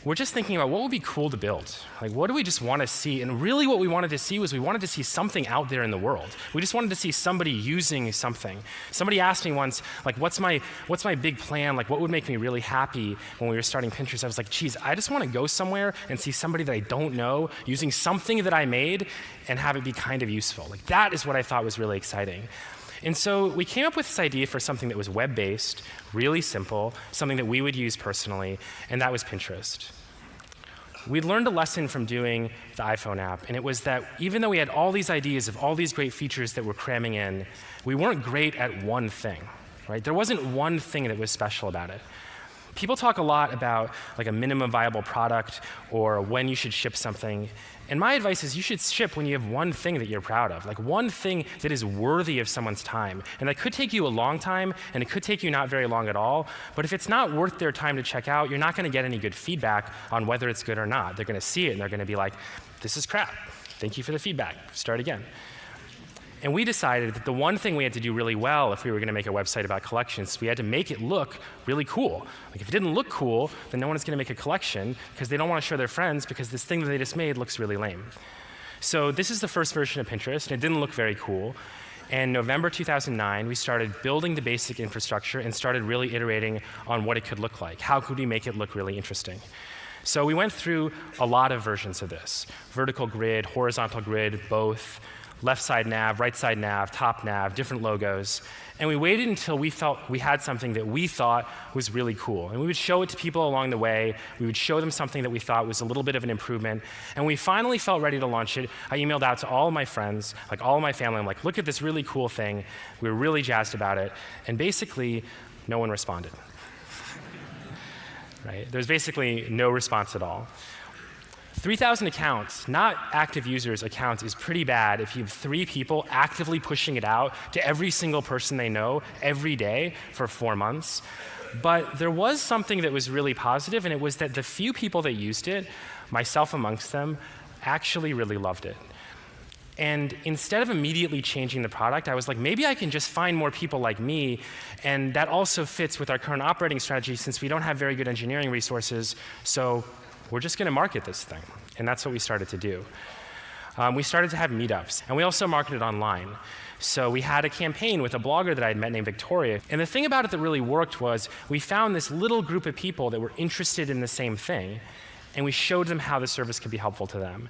we're just thinking about what would be cool to build. Like, what do we just want to see? And really what we wanted to see was we wanted to see something out there in the world. We just wanted to see somebody using something. Somebody asked me once, like, what's my big plan? Like, what would make me really happy when we were starting Pinterest? I was like, geez, I just want to go somewhere and see somebody that I don't know using something that I made and have it be kind of useful. Like, that is what I thought was really exciting. And so we came up with this idea for something that was web-based, really simple, something that we would use personally, and that was Pinterest. We learned a lesson from doing the iPhone app, and it was that even though we had all these ideas of all these great features that we're cramming in, we weren't great at one thing, right? There wasn't one thing that was special about it. People talk a lot about like a minimum viable product or when you should ship something. And my advice is you should ship when you have one thing that you're proud of, like one thing that is worthy of someone's time. And that could take you a long time, and it could take you not very long at all. But if it's not worth their time to check out, you're not going to get any good feedback on whether it's good or not. They're going to see it, and they're going to be like, this is crap. Thank you for the feedback. Start again. And we decided that the one thing we had to do really well if we were going to make a website about collections, we had to make it look really cool. Like if it didn't look cool, then no one's going to make a collection because they don't want to show their friends because this thing that they just made looks really lame. So this is the first version of Pinterest, and it didn't look very cool. And November 2009, we started building the basic infrastructure and started really iterating on what it could look like. How could we make it look really interesting? So we went through a lot of versions of this. Vertical grid, horizontal grid, both. Left side nav, right side nav, top nav, different logos. And we waited until we felt we had something that we thought was really cool. And we would show it to people along the way. We would show them something that we thought was a little bit of an improvement. And we finally felt ready to launch it. I emailed out to all of my friends, like all of my family. I'm like, look at this really cool thing. We were really jazzed about it. And basically, no one responded. Right? There's basically no response at all. 3,000 accounts, not active users accounts, is pretty bad if you have 3 people actively pushing it out to every single person they know every day for 4 months. But there was something that was really positive, and it was that the few people that used it, myself amongst them, actually really loved it. And instead of immediately changing the product, I was like, maybe I can just find more people like me, and that also fits with our current operating strategy since we don't have very good engineering resources, so we're just going to market this thing. And that's what we started to do. We started to have meetups, and we also marketed online. So we had a campaign with a blogger that I had met named Victoria. And the thing about it that really worked was we found this little group of people that were interested in the same thing, and we showed them how the service could be helpful to them.